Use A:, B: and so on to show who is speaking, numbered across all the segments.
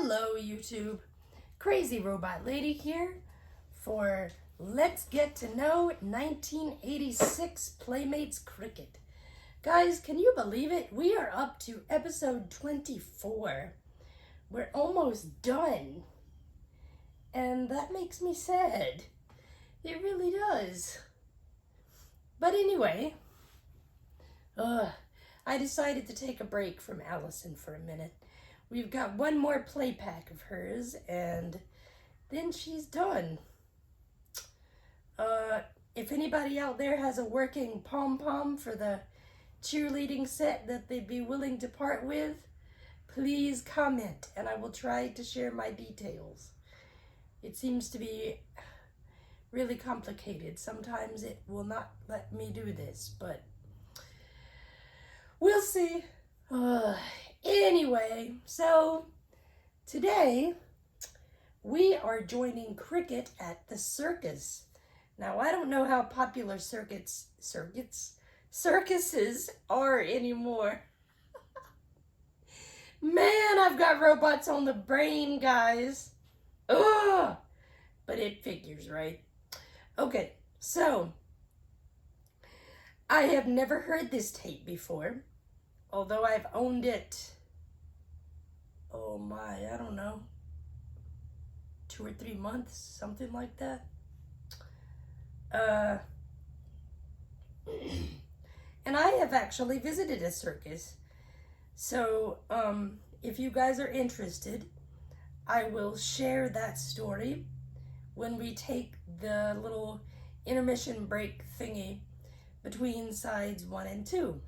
A: Hello YouTube, Crazy Robot Lady here for Let's Get to Know 1986 Playmates Cricket. Guys, can you believe it? We are up to episode 24. We're almost done. And that makes me sad. It really does. But anyway, I decided to take a break from Allison for a minute. We've got one more play pack of hers, and then she's done. If anybody out there has a working pom-pom for the cheerleading set that they'd be willing to part with, please comment, and I will try to share my details. It seems to be really complicated. Sometimes it will not let me do this, but we'll see. Anyway, so today we are joining cricket at the circus. Now, I don't know how popular circuses are anymore. Man, I've got robots on the brain, guys. Ugh! But it figures, right? Okay, so I have never heard this tape before, although I've owned it, oh my, I don't know, 2 or 3 months, something like that. And I have actually visited a circus. So, if you guys are interested, I will share that story when we take the little intermission break thingy between sides 1 and 2.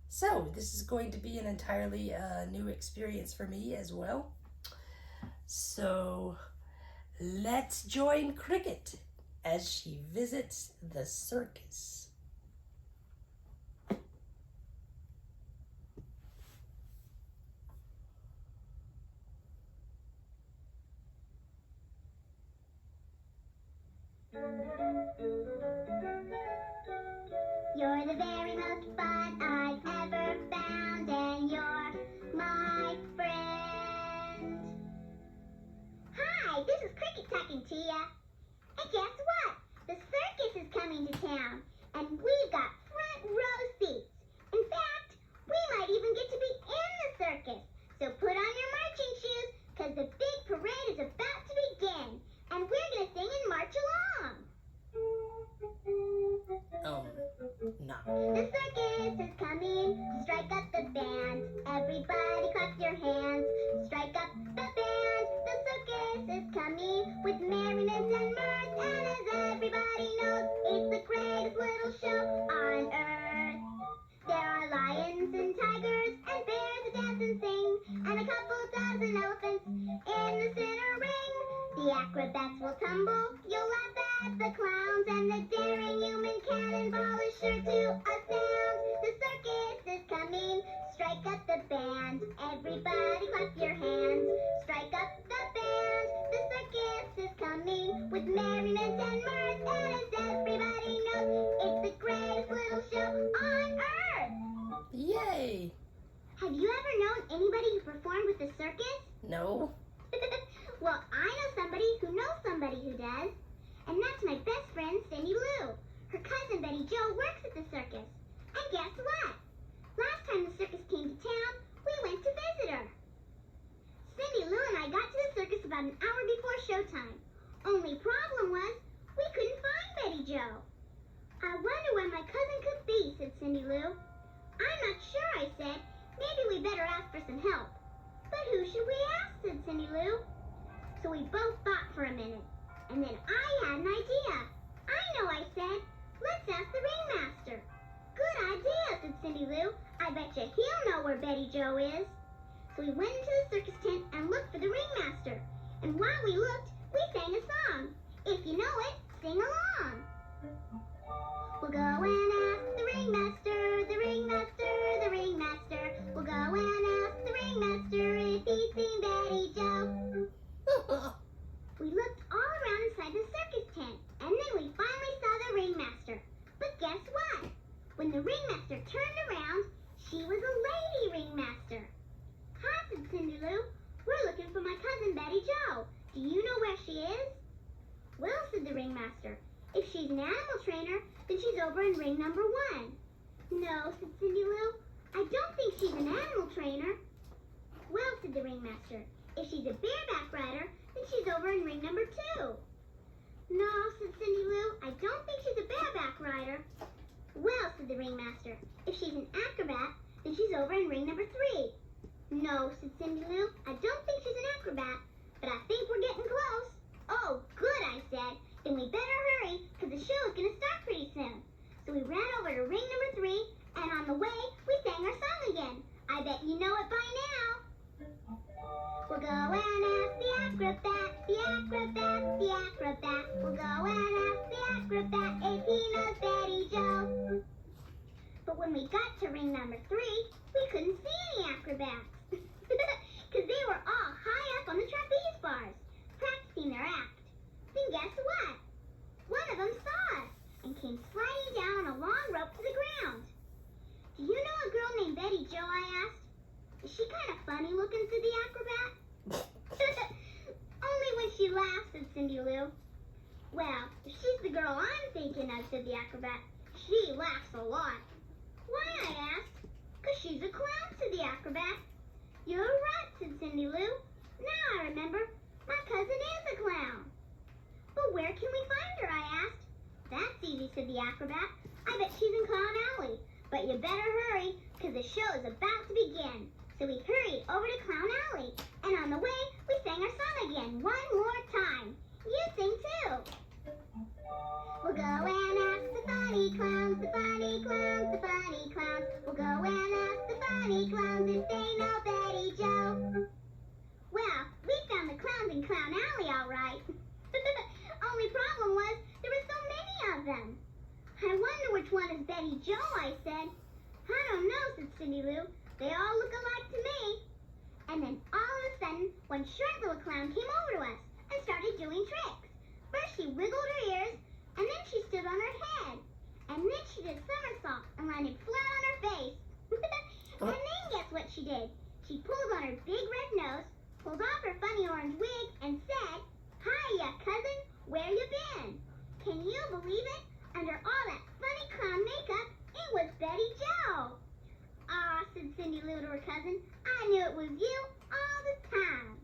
A: So this is going to be an entirely new experience for me as well. So let's join Cricket as she visits the circus.
B: You're the very most fun I've ever found, and you're my friend. Hi, this is Cricket talking to ya. And guess what? The circus is coming to town, and we've got front row seats. In fact, we might even get to be in the circus. So put on your marching shoes, because the big parade is about to begin, and we're going to sing and march along.
A: No.
B: The circus is coming to strike up the band. Everybody clap your hands. Strike up the band. The circus is coming with merriment and mirth. And as everybody knows, it's the greatest little show on earth. There are lions and tigers and bears that dance and sing, and a couple dozen elephants in the center ring. The acrobats will tumble, you'll laugh at the clowns, and the daring human cannonball is sure to astound. The circus is coming, strike up the band. Everybody clap your hands, strike up the band. The circus is coming with merriment and mirth, and as everybody knows, it's the greatest little show on earth.
A: Yay!
B: Have you ever known anybody who performed with the circus?
A: No.
B: Well, I know somebody who knows somebody who does. And that's my best friend, Cindy Lou. Her cousin Betty Jo works at the circus. And guess what? Last time the circus came to town, we went to visit her. Cindy Lou and I got to the circus about an hour before showtime. Only problem was, we couldn't find Betty Jo. I wonder where my cousin could be, said Cindy Lou. I'm not sure, I said. Maybe we better ask for some help. But who should we ask, said Cindy Lou. So we both thought for a minute, and then I had an idea. I know, I said. Let's ask the ringmaster. Good idea, said Cindy Lou. I bet you he'll know where Betty Jo is. So we went into the circus tent and looked for the ringmaster. And while we looked, we sang a song. If you know it, sing along. We'll go and ask the ringmaster, the ringmaster, the ringmaster. We'll go and ask the ringmaster if he's seen Betty Jo. We looked all around inside the circus tent, and then we finally saw the ringmaster. But guess what? When the ringmaster turned around, she was a lady ringmaster. Hi, said Cindy Lou. We're looking for said the ringmaster. If she's an animal trainer, then she's over in ring number 1. No, said Cindy Lou. I don't think she's an animal trainer. Well, said the ringmaster, if she's a bareback rider, then she's over in ring number 2. No, said Cindy Lou, I don't think she's a bareback rider. Well, said the ringmaster, if she's an acrobat, then she's over in ring number 3. No, said Cindy Lou, I don't think she's an acrobat, but I think we're getting close. Oh, good, I said. Then we better hurry, because the show is going to start pretty soon. So we ran over to ring number 3, and on the way, we sang our song again. I bet you know it by now. We'll go and ask the acrobat, the acrobat, the acrobat. We'll go and ask the acrobat if he knows Betty Joe. But when we got to ring number 3, we couldn't see any acrobats. Because they were all high up on the trapeze bars, practicing their act. Then guess what? One of them saw us and came sliding down on a long rope to the ground. Do you know a girl named Betty Joe, I asked? Is she kind of funny looking, said the acrobat. Only when she laughs, said Cindy Lou. Well, if she's the girl I'm thinking of, said the acrobat, she laughs a lot. Why, I asked. 'Cause she's a clown, said the acrobat. You're right, said Cindy Lou. Now I remember, my cousin is a clown. But where can we find her, I asked. That's easy, said the acrobat. I bet she's in Clown Alley. But you better hurry, 'cause the show is about to begin. So we hurried over to Clown Alley, and on the way, we sang our song again one more time. You sing too. We'll go and ask the funny clowns, the funny clowns, the funny clowns. We'll go and ask the funny clowns if they know Betty Joe. Well, we found the clowns in Clown Alley all right. Only problem was there were so many of them. I wonder which one is Betty Joe, I said. I don't know, said Cindy Lou. They all look alike to me. And then all of a sudden, one short little clown came over to us and started doing tricks. First she wiggled her ears, and then she stood on her head. And then she did somersaults and landed flat on her face. And then guess what she did? She pulled on her big red nose, pulled off her funny orange wig, and said, "Hiya, cousin, where you been?" Can you believe it? Under all that funny clown makeup, it was Betty Joe. "Aw," said Cindy Lou to her cousin, "I knew it was you all the time."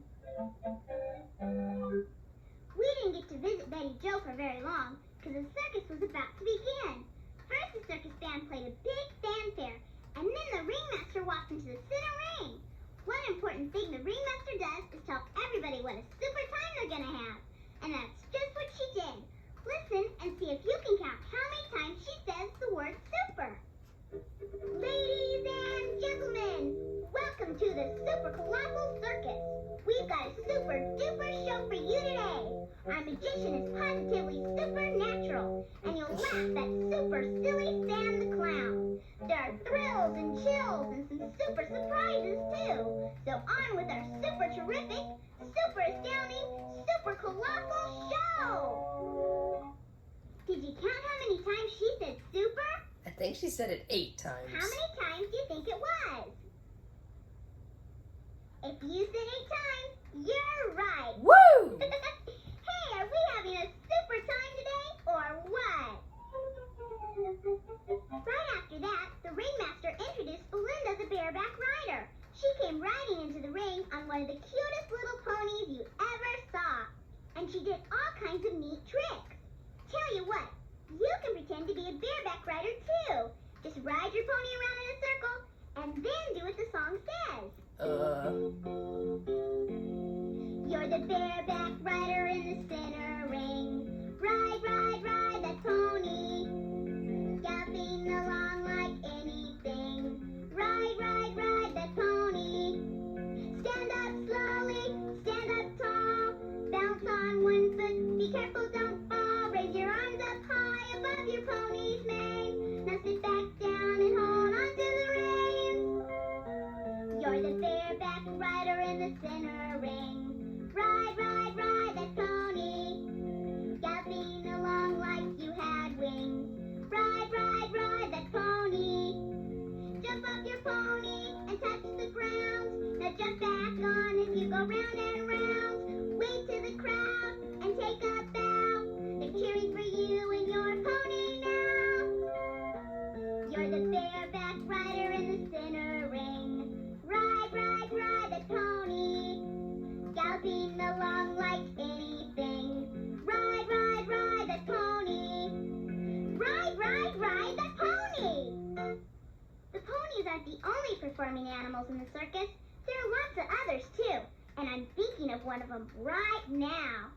B: We didn't get to visit Betty Joe for very long, because the circus was about to begin. First, the circus band played a big fanfare, and then the ringmaster walked into the center ring. One important thing the ringmaster does is tell everybody what a super time they're going to have. And that's just what she did. Listen and see if you can count how many times she says the word super. Ladies and gentlemen, welcome to the Super Colossal Circus. We've got a super duper show for you today. Our magician is positively supernatural, and you'll laugh at super silly Sam the Clown. There are thrills and chills and some super surprises too. So on with our super terrific, super astounding, super colossal show. Did you count how many times she said super?
A: I think she said it 8 times.
B: How many times do you think it was? If you said 8 times, you're right.
A: Woo!
B: Hey, are we having a super time today, or what? Right after that, the ringmaster introduced Belinda the bareback rider. She came riding into the ring on one of the cutest little ponies you ever saw. And she did all kinds of neat tricks. Tell you what, you can pretend to be a bareback rider too. Just ride your pony around in a circle, and then do what the song says. You're the bareback rider in the center ring. Ride, ride, ride that pony. Galloping along like anything. Ride, ride, ride that pony. Stand up slowly, stand up tall. Bounce on one foot, be careful, don't fall. Raise your arms up high above your pony's mane. Now sit back down and hold on to the reins. You're the bareback rider in the center ring. Ride, ride, ride that pony. Galloping along like you had wings. Ride, ride, ride that pony. Jump off your pony and touch the ground. Now jump back on as you go round and round. Wave to the crowd and take a bow. If performing animals in the circus. There are lots of others too, and I'm thinking of one of them right now.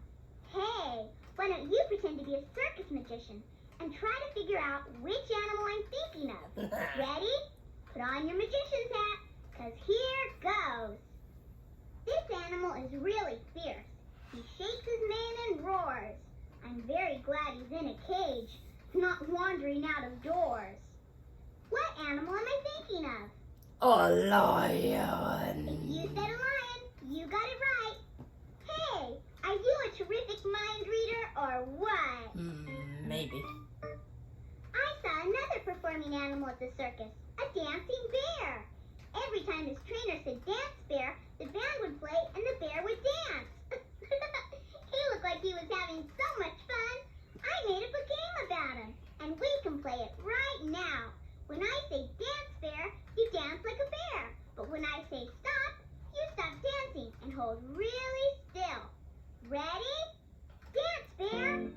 B: Hey, why don't you pretend to be a circus magician and try to figure out which animal I'm thinking of? Ready? Put on your magician's hat, 'cause here goes. This animal is really fierce. He shakes his mane and roars. I'm very glad he's in a cage, not wandering out of doors. What animal am I thinking of?
A: A lion.
B: You said a lion. You got it right. Hey, are you a terrific mind reader or what?
A: Maybe.
B: I saw another performing animal at the circus, a dancing bear. Every time his trainer said dance bear, the band would play and the bear would dance. He looked like he was having so much fun. I made up a game about him, and we can play it right now. When I say dance bear, you dance like a bear. But when I say stop, you stop dancing and hold really still. Ready? Dance bear.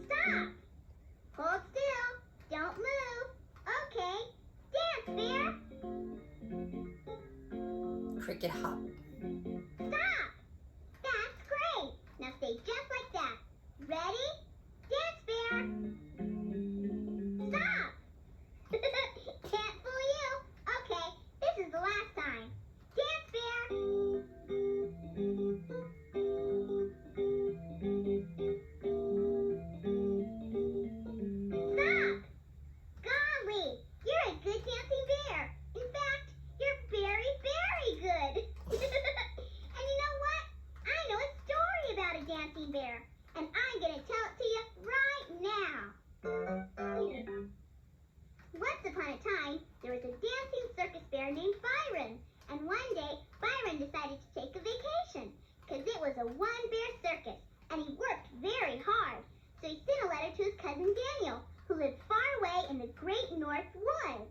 B: Stop. Hold still. Don't move. Okay. Dance bear.
A: Cricket hop.
B: Stop. That's great. Now stay just like that. Ready? Dance bear. Stop. Can't fool you. Okay, this is the last time. Dance bear. Stop. Golly, you're a good dancing bear. In fact, you're very, very good. And you know what? I know a story about a dancing bear, and I'm going to tell it to you right now. Once upon a time, there was a dancing circus bear named Byron, and one day, Byron decided to take a vacation, because it was a one-bear circus, and he worked very hard. So he sent a letter to his cousin Daniel, who lived far away in the great north woods.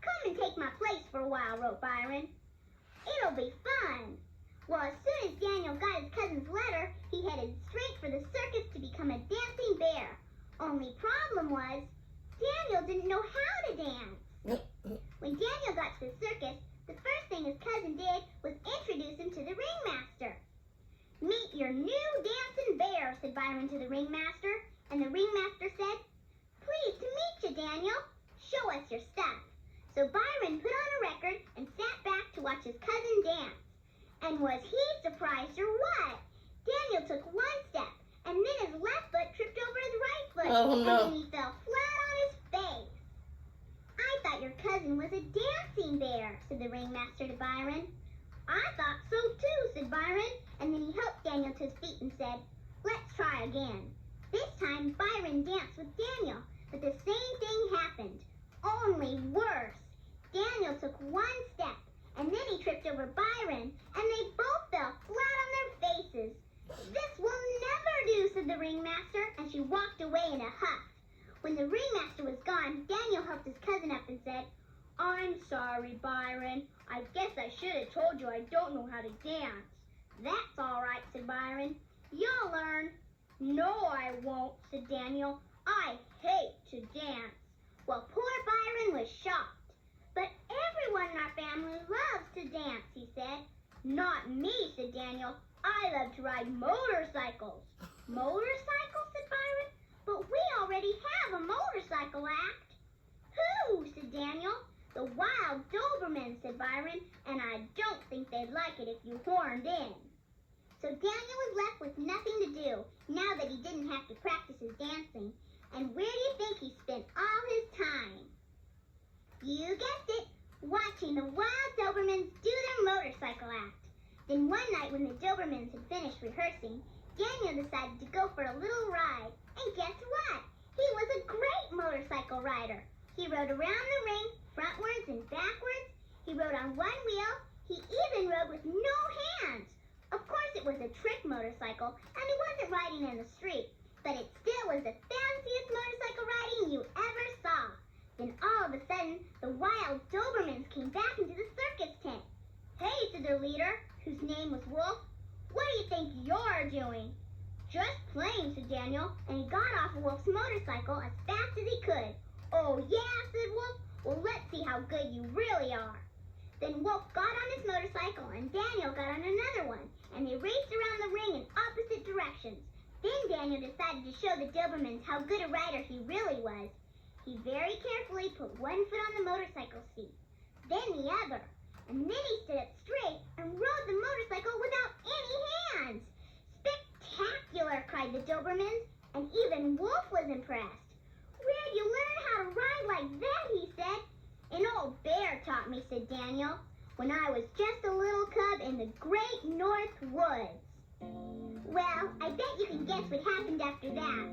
B: Come and take my place for a while, wrote Byron. It'll be fun. Well, as soon as Daniel got his cousin's letter, he headed straight for the circus to become a dancing bear. Only problem was, Daniel didn't know how to dance. When Daniel got to the circus, the first thing his cousin did was introduce him to the ringmaster. Meet your new dancing bear, said Byron to the ringmaster, and the ringmaster said, Pleased to meet you, Daniel. Show us your stuff. So Byron put on a record and sat back to watch his cousin dance. And was he surprised or what? Daniel took one step, and then his left foot tripped over his right foot,
A: Oh,
B: and
A: no.
B: then he fell flat on his face. I thought your cousin was a dancing bear, said the ringmaster to Byron. I thought so too, said Byron, and then he helped Daniel to his feet and said, Let's try again. This time Byron danced with Daniel, but the same thing happened, only worse. Daniel took one step, and then he tripped over Byron, and they both fell flat on their faces. This will never do, said the ringmaster, and she walked away in a huff. When the ringmaster was gone, Daniel helped his cousin up and said, I'm sorry, Byron. I guess I should have told you I don't know how to dance. That's all right, said Byron. You'll learn. No, I won't, said Daniel. I hate to dance. Well, poor Byron was shocked. But everyone in our family loves to dance, he said. Not me, said Daniel. I love to ride motorcycles. Motorcycles, said Byron. But we already have a motorcycle act. Who, said Daniel. The Wild Dobermans, said Byron, and I don't think they'd like it if you horned in. So Daniel was left with nothing to do, now that he didn't have to practice his dancing. And where do you think he spent all his time? You guessed it, watching the Wild Dobermans do their motorcycle act. Then one night when the Dobermans had finished rehearsing, Daniel decided to go for a little ride. And guess what? He was a great motorcycle rider. He rode around the ring, frontwards and backwards. He rode on one wheel. He even rode with no hands. Of course, it was a trick motorcycle, and he wasn't riding in the street. But it still was the fanciest motorcycle riding you ever saw. Then all of a sudden, the Wild Dobermans came back into the circus tent. Hey, said their leader, whose name was Wolf. What do you think you're doing? Just playing, said Daniel, and he got off of Wolf's motorcycle as fast as he could. Oh, yeah, said Wolf. Well, let's see how good you really are. Then Wolf got on his motorcycle and Daniel got on another one, and they raced around the ring in opposite directions. Then Daniel decided to show the Dobermans how good a rider he really was. He very carefully put one foot on the motorcycle seat, then the other, and then he stood up straight and rode the motorcycle without any hands. Spectacular, cried the Dobermans, and even Wolf was impressed. Where'd you learn how to ride like that, he said. An old bear taught me, said Daniel, when I was just a little cub in the great North Woods. Well, I bet you can guess what happened after that.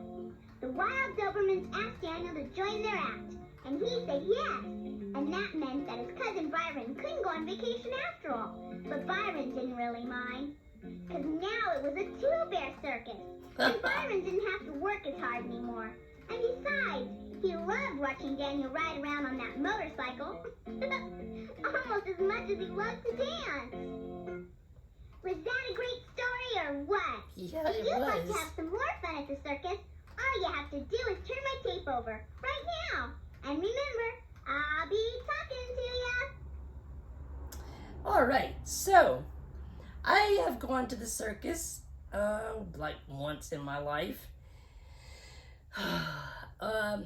B: The wild Dobermans asked Daniel to join their act, and he said yes. And that meant that his cousin Byron couldn't go on vacation after all. But Byron didn't really mind, because now it was a two-bear circus, and Byron didn't have to work as hard anymore. And besides, he loved watching Daniel ride around on that motorcycle, almost as much as he loved to dance. Was that a great story or what?
A: Yeah,
B: if
A: it
B: you'd like
A: was.
B: to have some more fun at the circus, all you have to do is turn my tape over right now. And remember, I'll be talking to ya.
A: All right, so I have gone to the circus like once in my life.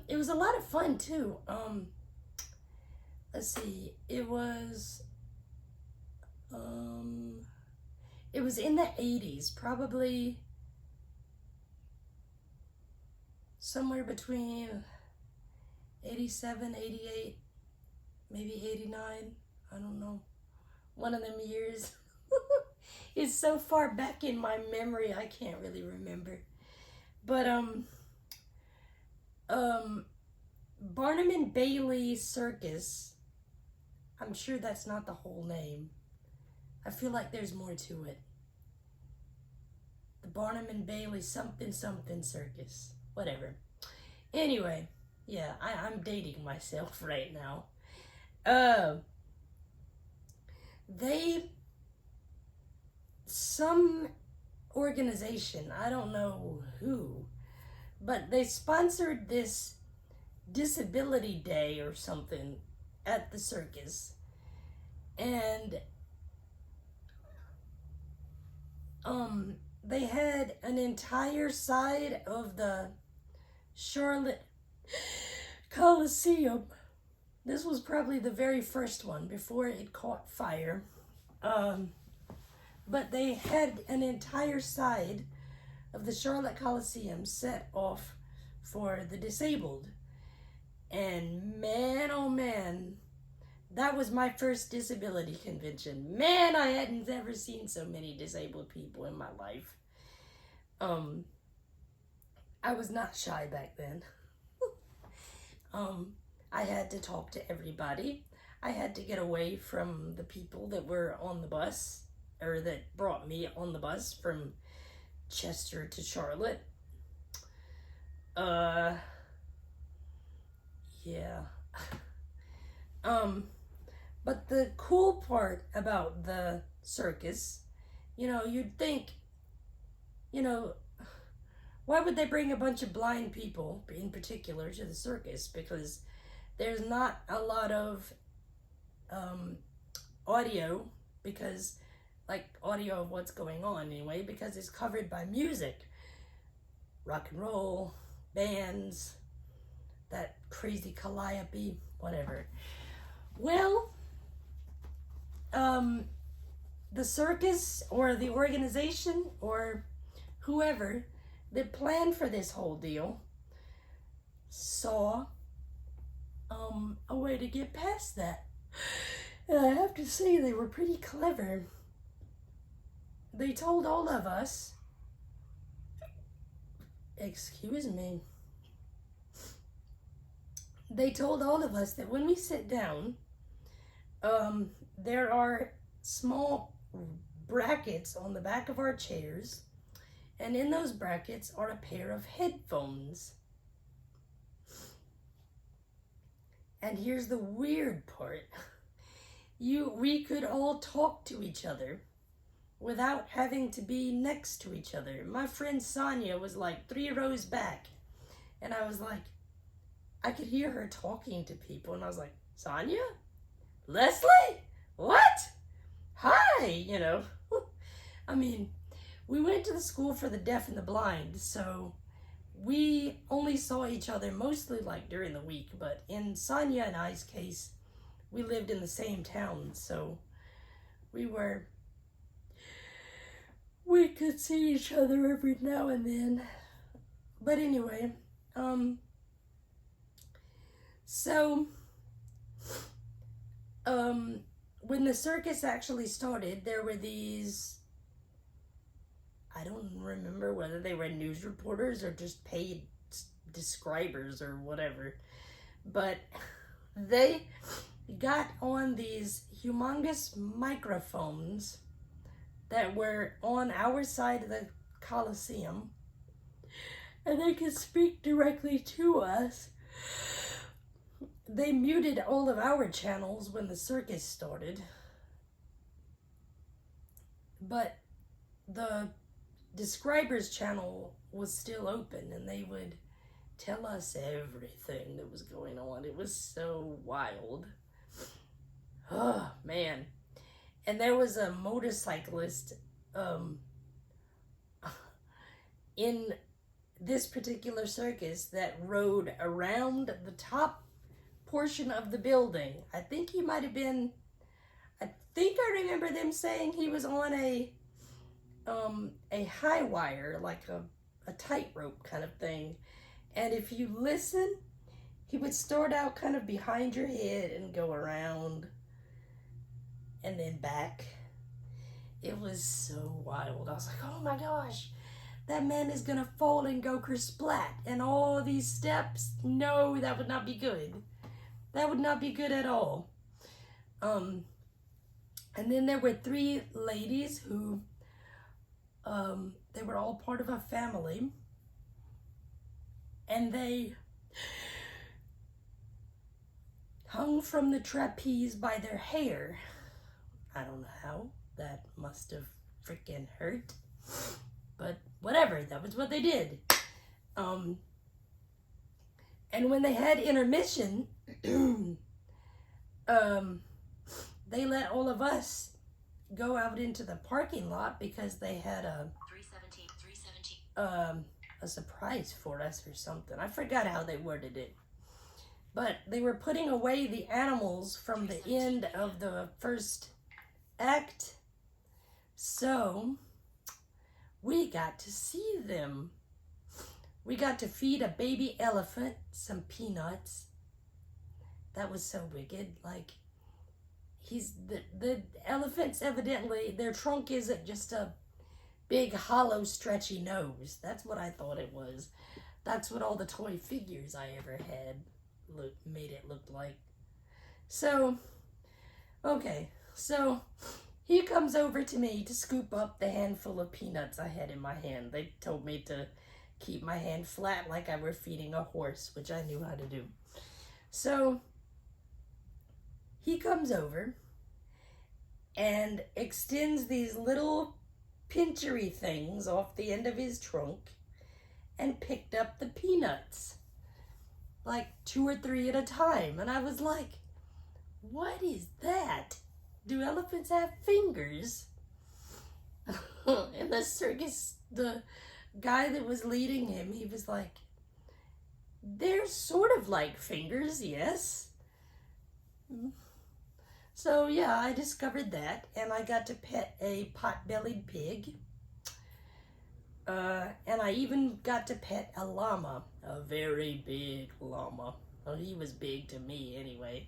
A: It was a lot of fun too. Let's see, it was in the 80s, probably somewhere between 87, 88, maybe 89, I don't know, one of them years. It's so far back in my memory, I can't really remember. But Barnum and Bailey Circus, I'm sure that's not the whole name. I feel like there's more to it. The Barnum and Bailey something circus, whatever. Anyway, yeah, I'm dating myself right now. Some organization, I don't know who, but they sponsored this disability day or something at the circus, and they had an entire side of the Charlotte Coliseum. This was probably the very first one before it caught fire. But they had an entire side of the Charlotte Coliseum set off for the disabled. And man, oh man, that was my first disability convention. Man, I hadn't ever seen so many disabled people in my life. I was not shy back then. I had to talk to everybody. I had to get away from the people that were on the bus, or that brought me on the bus from Chester to Charlotte. Yeah. But the cool part about the circus, you'd think, why would they bring a bunch of blind people in particular to the circus? Because there's not a lot of audio, audio of what's going on anyway, because it's covered by music, rock and roll, bands, that crazy calliope, whatever. Well, the circus or the organization or whoever that planned for this whole deal saw a way to get past that. And I have to say, they were pretty clever. They told all of us, excuse me, they told all of us that when we sit down, there are small brackets on the back of our chairs, and in those brackets are a pair of headphones. And here's the weird part. We could all talk to each other without having to be next to each other. My friend Sonia was like 3 rows back, and I was like, I could hear her talking to people, and I was like, Sonia? Leslie? What? Hi, you know. I mean, we went to the school for the deaf and the blind, so we only saw each other mostly like during the week, but in Sonia and I's case, we lived in the same town, so we could see each other every now and then. But anyway, when the circus actually started, there were these, I don't remember whether they were news reporters or just paid describers or whatever, but they got on these humongous microphones that were on our side of the Coliseum, and they could speak directly to us. They muted all of our channels when the circus started, but the describers channel was still open, and they would tell us everything that was going on. It was so wild. Oh, man. And there was a motorcyclist in this particular circus that rode around the top portion of the building. I think I remember them saying he was on a high wire, like a tightrope kind of thing. And if you listen, he would start out kind of behind your head and go around and then back. It was so wild. I was like, oh my gosh, that man is gonna fall and go kersplat. And all these steps, no, that would not be good. That would not be good at all. And then there were 3 ladies who, they were all part of a family. And they hung from the trapeze by their hair. I don't know how. That must have freaking hurt. But whatever, that was what they did. And when they had intermission, they let all of us go out into the parking lot because they had a surprise for us or something. I forgot how they worded it. But they were putting away the animals from the end of the first act. So we got to see them. We got to feed a baby elephant some peanuts. That was so wicked. Like, the elephants, evidently, their trunk isn't just a big, hollow, stretchy nose. That's what I thought it was. That's what all the toy figures I ever had made it look like. So, okay. So, he comes over to me to scoop up the handful of peanuts I had in my hand. They told me to keep my hand flat like I were feeding a horse, which I knew how to do. So, he comes over and extends these little pinchery things off the end of his trunk and picked up the peanuts, like 2 or 3 at a time. And I was like, what is that? Do elephants have fingers? And the circus, the guy that was leading him, he was like, they're sort of like fingers, yes. So yeah, I discovered that, and I got to pet a pot-bellied pig. And I even got to pet a llama, a very big llama. Well, he was big to me anyway.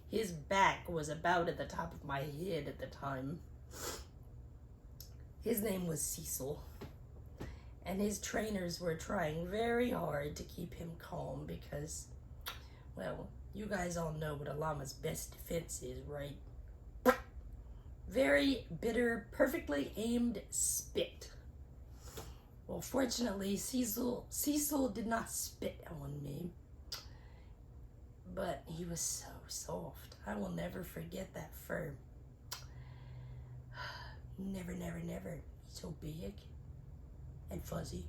A: His back was about at the top of my head at the time. His name was Cecil. And his trainers were trying very hard to keep him calm because, well, you guys all know what a llama's best defense is, right? Very bitter, perfectly aimed spit. Well, fortunately, Cecil did not spit on me. But he was so soft. I will never forget that fur. Never, never, never. He's so big and fuzzy.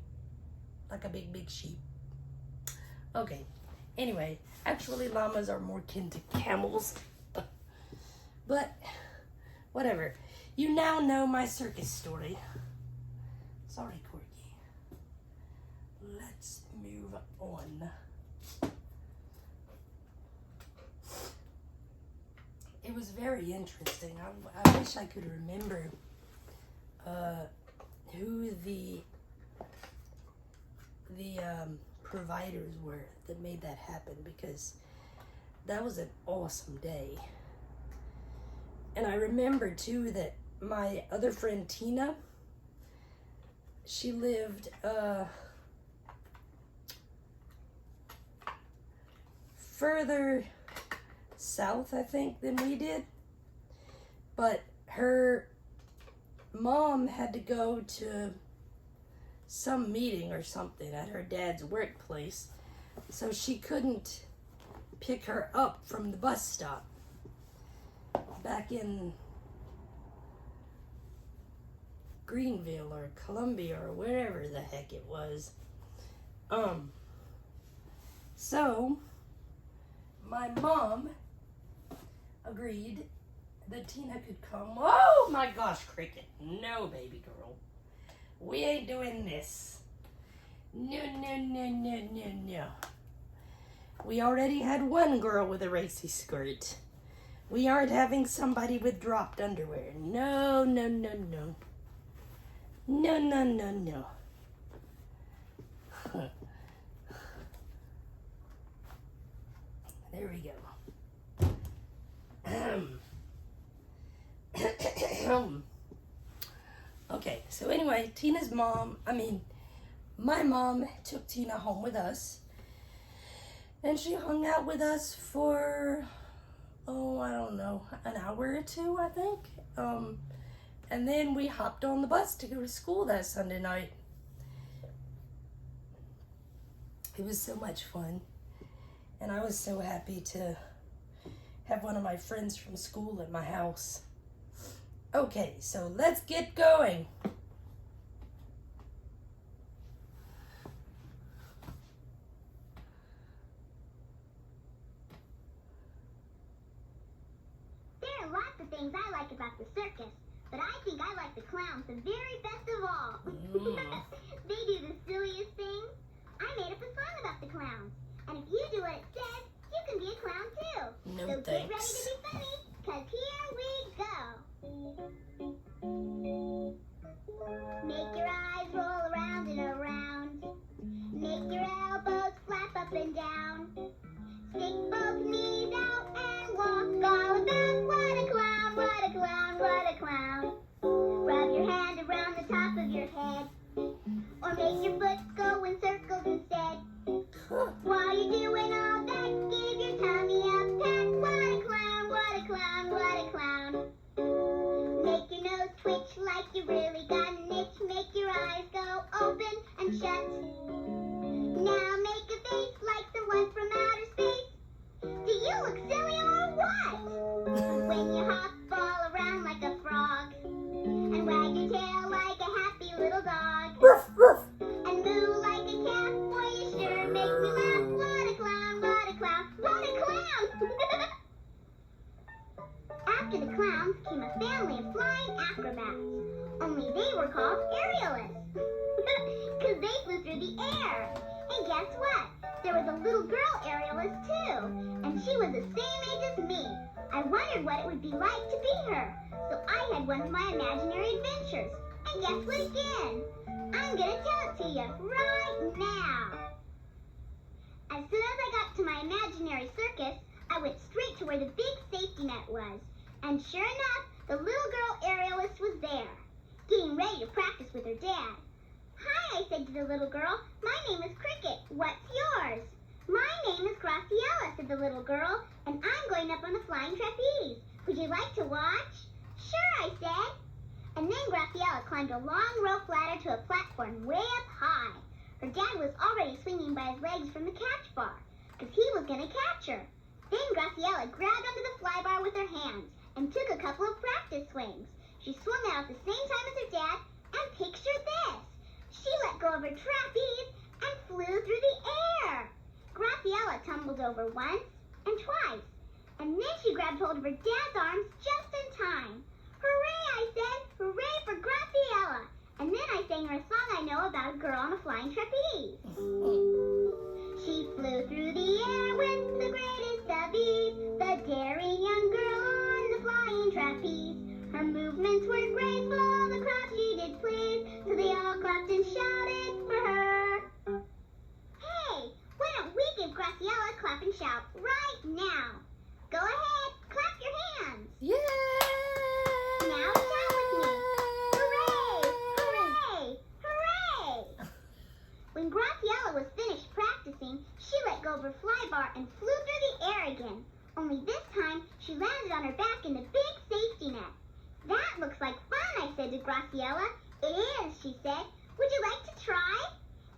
A: Like a big, big sheep. Okay. Anyway, actually llamas are more kin to camels. But, whatever. You now know my circus story. Sorry, Corky. Let's move on. It was very interesting. I wish I could remember who the providers were that made that happen, because that was an awesome day. And I remember too that my other friend Tina, she lived further south, I think, than we did. But her mom had to go to some meeting or something at her dad's workplace, so she couldn't pick her up from the bus stop back in Greenville or Columbia or wherever the heck it was. So my mom agreed that Tina could come. Oh my gosh, Cricket. No, baby girl. We ain't doing this. No. We already had one girl with a racy skirt. We aren't having somebody with dropped underwear. No. No. There we go. Okay, so anyway, my mom took Tina home with us, and she hung out with us for, I don't know, an hour or two, I think. And then we hopped on the bus to go to school that Sunday night. It was so much fun, and I was so happy to have one of my friends from school at my house. Okay, so let's get going.
B: There are lots of things I like about the circus, but I think I like the clowns the very best of all. They do the silliest things. I made up a song about the clowns, and if you do what it says, you can be a clown too.
A: No,
B: so
A: thanks.
B: Get ready to be funny, because here we go. Make your eyes roll around and around. Make your elbows flap up and down. Stick both knees out and walk all about. What a clown, what a clown, what a clown. Rub your hand around the top of your head, or make your foot go in circles instead. While you're doing all that, give your tummy a pat. What a clown, what a clown, what a clown. Make your nose twitch like you really got an itch. Make your eyes go open and shut. Now make a face like the one from outer space. Do you look silly or what? When you hop all around like a frog, and wag your tail like a happy little dog, and moo like a cat, boy, you sure make me laugh. What a clown, what a clown, what a clown! After the clowns came a family of flying acrobats, only they were called aerialists, because they flew through the air. And guess what? There was a little girl aerialist too, and she was the same age as me. I wondered what it would be like to be her, so I had one of my imaginary adventures. And guess what again? I'm gonna tell it to you right now. As soon as I got to my imaginary circus, I went straight to where the big safety net was. And sure enough, the little girl aerialist was there, getting ready to practice with her dad. Hi, I said to the little girl. My name is Cricket. What's yours? My name is Graciela, said the little girl, and I'm going up on the flying trapeze. Would you like to watch? Sure, I said. And then Graciela climbed a long rope ladder to a platform way up high. Her dad was already swinging by his legs from the catch bar, because he was going to catch her. Then Graciela grabbed onto the fly bar with her hands and took a couple of practice swings. She swung out at the same time as her dad, and picture this. She let go of her trapeze and flew through the air. Graciela tumbled over once and twice, and then she grabbed hold of her dad's arms just in time. Hooray, I said, hooray for Graciela! And then I sang her a song I know about a girl on a flying trapeze. She flew through the air with the greatest of ease, the daring young girl on the flying trapeze. Her movements were graceful, the crowd she did please, so they all clapped and shouted for her. Hey, why don't we give Graciela a clap and shout right now? Go ahead, clap your hands.
A: Yeah!
B: Now shout with me. Hooray! Hooray! Hooray! When Graciela was finished practicing, she let go of her fly bar and flew through the air again. Only this time, she landed on her back in the big safety net. That looks like fun, I said to Graciela. It is, she said. Would you like to try?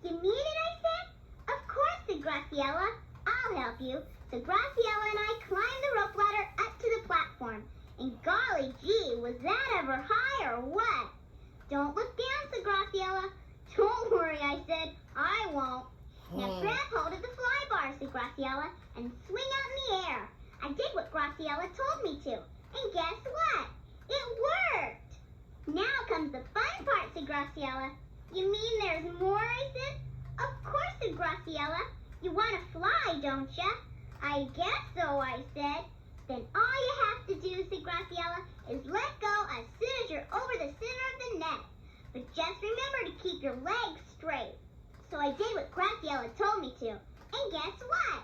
B: You need it, I said. Of course, said Graciela. I'll help you. So Graciela and I climbed the rope ladder up to the platform. And golly gee, was that ever high or what? Don't look down, said Graciela. Don't worry, I said. I won't. Now grab hold of the fly bar, said Graciela, and swing out in the air. I did what Graciela told me to. And guess what? It worked! Now comes the fun part, said Graciela. You mean there's more, I said. Of course, said Graciela. You want to fly, don't you? I guess so, I said. Then all you have to do, said Graciela, is let go as soon as you're over the center of the net. But just remember to keep your legs straight. So I did what Graciela told me to. And guess what?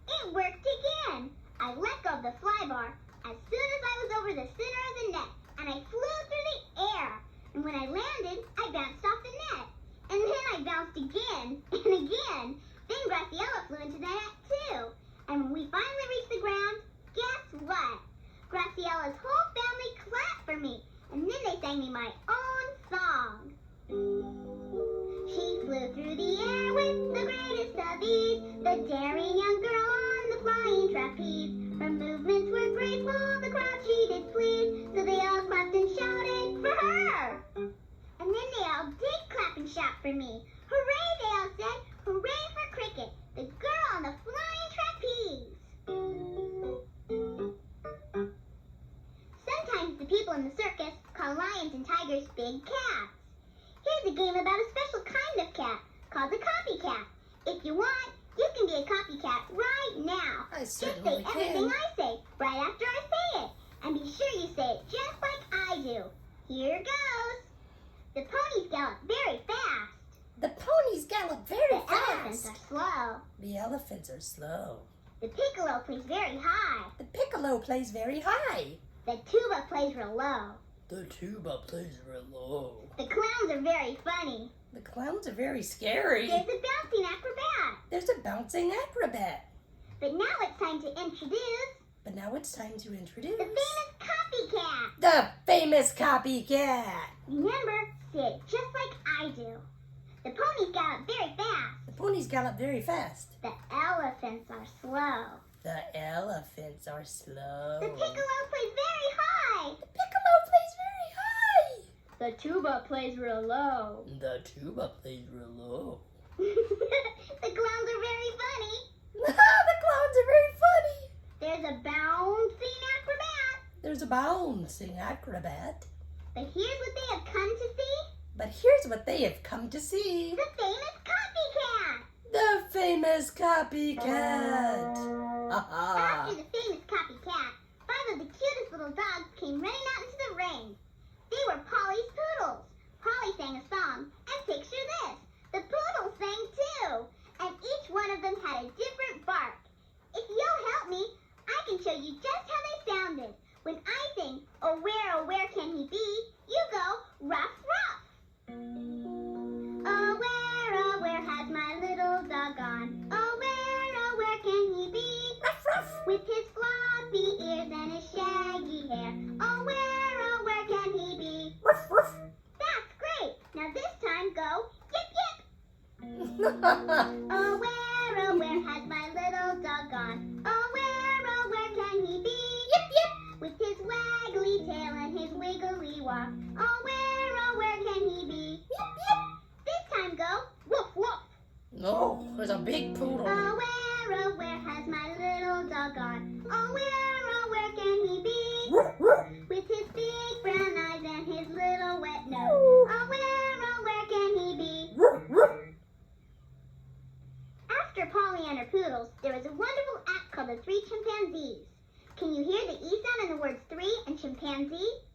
B: It worked again. I let go of the fly bar as soon as I was over the center of the net, and I flew through the air. And when I landed, I bounced off the net. And then I bounced again and again. Then Graciela flew into the net too. And when we finally reached the ground, guess what? Graciela's whole family clapped for me, and then they sang me my own song. She flew through the air with the greatest of ease, the daring young girl on the flying trapeze. Her movements were graceful, the crowd she did please, so they all clapped and shouted for her. And then they all did clap and shout for me. Hooray, they all said, hooray for Cricket, the girl on the flying trapeze. Sometimes the people in the circus call lions and tigers big cats. Here's a game about a special kind of cat called the copycat. If you want, you can be a copycat right now.
A: I
B: Just say
A: certainly
B: everything
A: can.
B: I say right after I say it. And be sure you say it just like I do. Here goes. The ponies gallop very fast.
A: The ponies gallop very
B: The elephants
A: fast.
B: are slow.
A: The elephants are slow.
B: The piccolo plays very high.
A: The piccolo plays very high.
B: The tuba plays real low.
A: The tuba plays real low.
B: The clowns are very funny.
A: The clowns are very scary.
B: There's a bouncing acrobat.
A: There's a bouncing acrobat.
B: But now it's time to introduce
A: But now it's time to introduce
B: the famous copycat.
A: the famous copycat.
B: Remember, say it just like I do. The ponies gallop very fast.
A: The ponies gallop very fast.
B: The elephants are slow.
A: The elephants are slow.
B: The piccolo plays very high.
A: The piccolo plays very high.
B: The tuba plays real low.
A: The tuba plays real low.
B: The clowns are very funny.
A: The clowns are very funny.
B: There's a bouncing acrobat.
A: There's a bouncing acrobat.
B: But here's what they have come to see.
A: But here's what they have come to see.
B: The famous copycat.
A: The famous copycat.
B: After the famous copycat, 5 of the cutest little dogs came running out into the rain. They were Polly's poodles. Polly sang a song, and picture this. The poodles sang too, and each one of them had a different bark. If you'll help me, I can show you just how they sounded. When I sing, oh where can he be, you go, ruff, ruff. Oh where has my little dog gone? Oh where can he be?
A: Ruff, ruff.
B: With his floppy ears and his shaggy hair. Oh where can he be?
A: Ruff, ruff.
B: That's great. Now this time go, yip yip. Oh where has my little dog gone? Oh where can he be?
A: Yip, yip.
B: With his waggly tail and his wiggly walk. Oh where can he be?
A: Yip, yip.
B: This time go, woof woof.
A: No, there's a big poodle.
B: Oh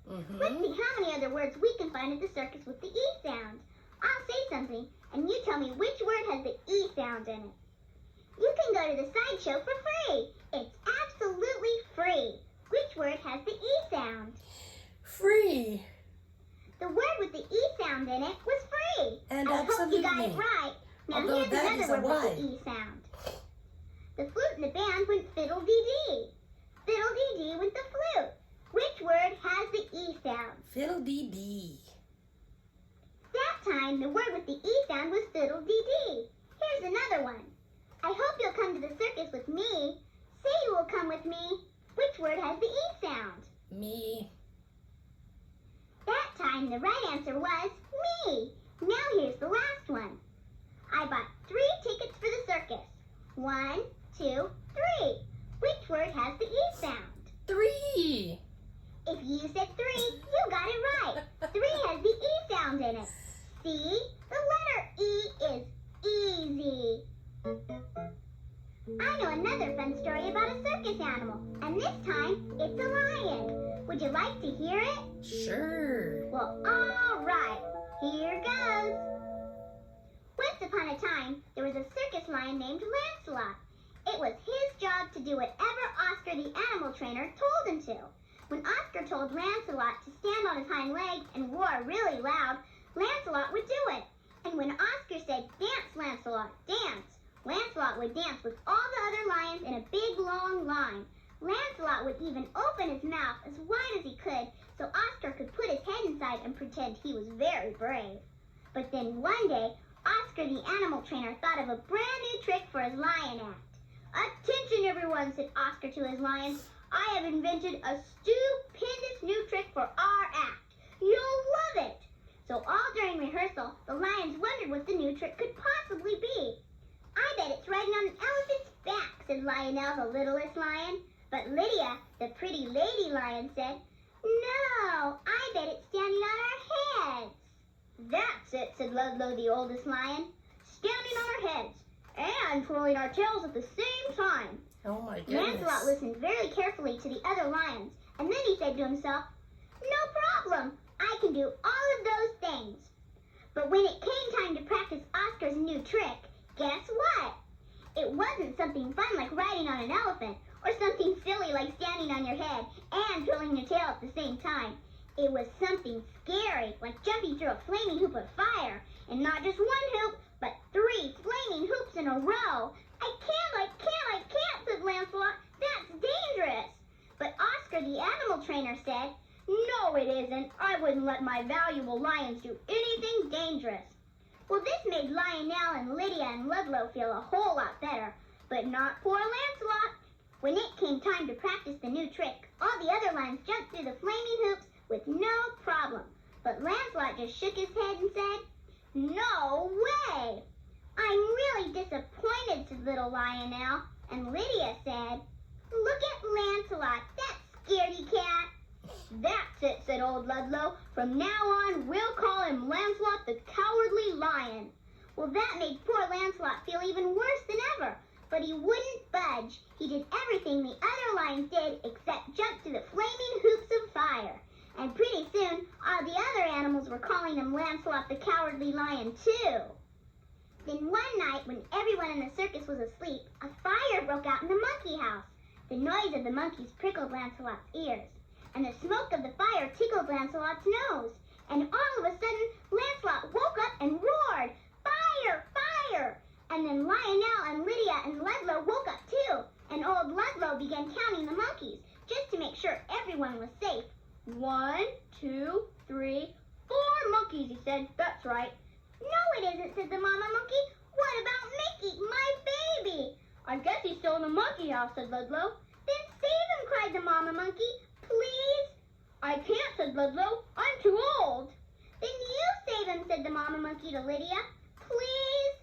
B: Let's see how many other words we can find at the circus with the E sound. I'll say something, and you tell me which word has the E sound in it. You can go to the sideshow for free. It's absolutely free. Which word has the E sound?
A: Free.
B: The word with the E sound in it was free.
A: And
B: I hope you got it
A: absolutely.
B: right. Now
A: Although
B: here's
A: that is
B: another
A: a
B: word with
A: Y.
B: the E sound. The flute in the band went fiddle-dee-dee. Fiddle-dee-dee with the flute. Which word has the E sound?
A: Fiddle-dee-dee.
B: That time, the word with the E sound was fiddle-dee-dee. Here's another one. I hope you'll come to the circus with me. Say you will come with me. Which word has the E sound?
A: Me.
B: That time, the right answer was me. Now here's the last one. I bought 3 tickets for the circus. 1, 2, 3. Which word has the E sound?
A: 3.
B: If you said 3, you got it right. 3 has the E sound in it. See? The letter E is easy. I know another fun story about a circus animal, and this time it's a lion. Would you like to hear it?
A: Sure.
B: Well, all right. Here goes. Once upon a time, there was a circus lion named Lancelot. It was his job to do whatever Oscar the animal trainer told him to. When Oscar told Lancelot to stand on his hind legs and roar really loud, Lancelot would do it. And when Oscar said, "Dance, Lancelot, dance," Lancelot would dance with all the other lions in a big long line. Lancelot would even open his mouth as wide as he could so Oscar could put his head inside and pretend he was very brave. But then one day, Oscar the animal trainer thought of a brand new trick for his lion act. "Attention everyone," said Oscar to his lions. "I have invented a stupendous new trick for our act. You'll love it." So all during rehearsal, the lions wondered what the new trick could possibly be. "I bet it's riding on an elephant's back," said Lionel, the littlest lion. But Lydia, the pretty lady lion, said, "No, I bet it's standing on our heads." "That's it," said Ludlow, the oldest lion. "Standing on our heads and twirling our tails at the same time."
A: Oh my goodness.
B: Lancelot listened very carefully to the other lions, and then he said to himself, "No problem, I can do all of those things." But when it came time to practice Oscar's new trick, guess what? It wasn't something fun like riding on an elephant, or something silly like standing on your head and twirling your tail at the same time. It was something scary, like jumping through a flaming hoop of fire, and not just one hoop, but 3 flaming hoops in a row. I can't," said Lancelot. "That's dangerous." But Oscar the animal trainer said, "No, it isn't. I wouldn't let my valuable lions do anything dangerous." Well, this made Lionel and Lydia and Ludlow feel a whole lot better, but not poor Lancelot. When it came time to practice the new trick, all the other lions jumped through the flaming hoops with no problem. But Lancelot just shook his head and said, "No way!" "I'm really disappointed," said little Lionel. And Lydia said, "Look at Lancelot, that scaredy cat." "That's it," said old Ludlow. "From now on, we'll call him Lancelot the Cowardly Lion." Well, that made poor Lancelot feel even worse than ever. But he wouldn't budge. He did everything the other lions did except jump through the flaming hoops of fire. And pretty soon, all the other animals were calling him Lancelot the Cowardly Lion too. Then one night, when everyone in the circus was asleep, a fire broke out in the monkey house. The noise of the monkeys prickled Lancelot's ears, and the smoke of the fire tickled Lancelot's nose. And all of a sudden, Lancelot woke up and roared, "Fire! Fire!" And then Lionel and Lydia and Ludlow woke up too, and old Ludlow began counting the monkeys, just to make sure everyone was safe. 1, 2, 3, 4 monkeys, he said. "That's right." "No, it isn't," said the mama monkey. "What about Mickey, my baby?" "I guess he's still in the monkey house," said Ludlow. "Then save him," cried the mama monkey. "Please." "I can't," said Ludlow. "I'm too old." "Then you save him," said the mama monkey to Lydia. "Please."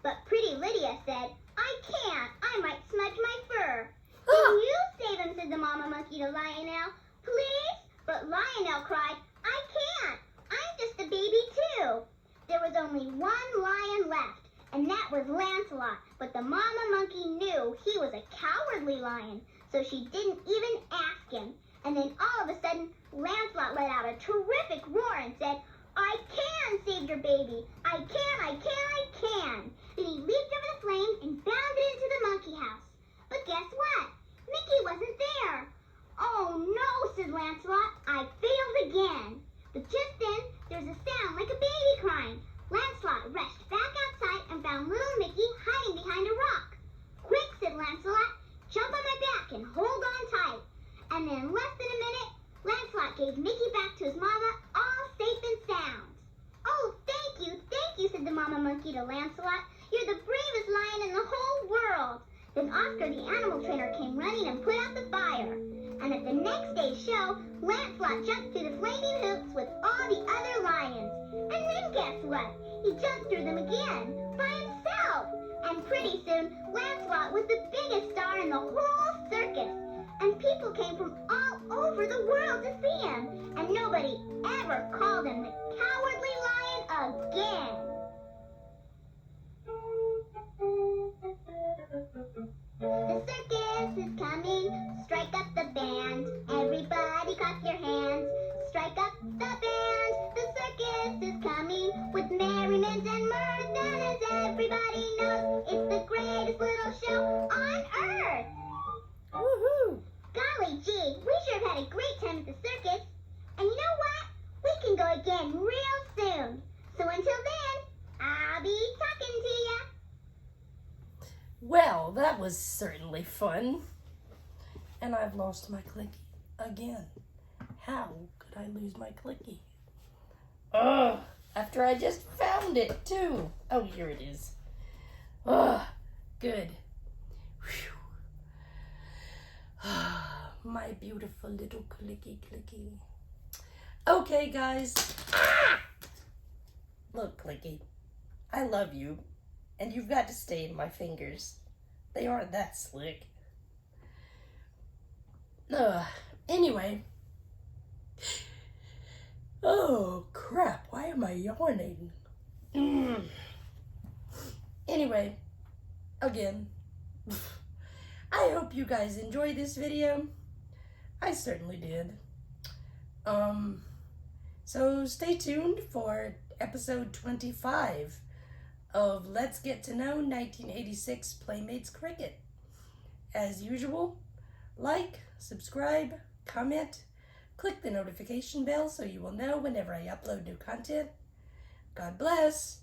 B: But pretty Lydia said, "I can't. I might smudge my fur." "Then you save him," said the mama monkey to Lionel. "Please." But Lionel cried, "I can't. I'm just a baby too." There was only one lion left, and that was Lancelot. But the mama monkey knew he was a cowardly lion, so she didn't even ask him. And then all of a sudden, Lancelot let out a terrific roar and said, "I can save your baby! I can, I can, I can!" Then he leaped over the flames and bounded into the monkey house. But guess what? Mickey wasn't there. "Oh no," said Lancelot, "I failed again." But just then, there was a sound like a baby crying. Lancelot rushed back outside and found little Mickey hiding behind a rock. "Quick," said Lancelot, "jump on my back and hold on tight." And then in less than a minute, Lancelot gave Mickey back to his mama, all safe and sound. "Oh, thank you," said the mama monkey to Lancelot. "You're the bravest lion in the whole world." Then Oscar the animal trainer came running and put out the fire. And at the next day's show, Lancelot jumped through the flaming hoops with all the other lions. And then guess what? He jumped through them again, by himself. And pretty soon, Lancelot was the biggest star in the whole circus. And people came from all over the world to see him. And nobody ever called him the Cowardly Lion again. The circus is coming, strike up the band. Everybody clap your hands, strike up the band. The circus is coming with merriment and mirth. And as everybody knows, it's the greatest little show on earth.
A: Woohoo!
B: Golly gee, we sure have had a great time at the circus. And you know what? We can go again real soon. So until then, I'll be talking to ya.
A: Well, that was certainly fun. And I've lost my clicky again. How could I lose my clicky? Ugh, after I just found it too. Oh, here it is. Ugh, good. Whew. My beautiful little clicky. Okay, guys. Look, Clicky, I love you, and you've got to stay in my fingers. They aren't that slick. Anyway. Oh, crap. Why am I yawning? Anyway, again, I hope you guys enjoyed this video. I certainly did. So stay tuned for episode 25 of Let's Get to Know 1986 Playmates Cricket. As usual, like, subscribe, comment, click the notification bell so you will know whenever I upload new content. God bless,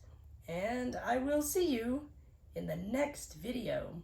A: and I will see you in the next video.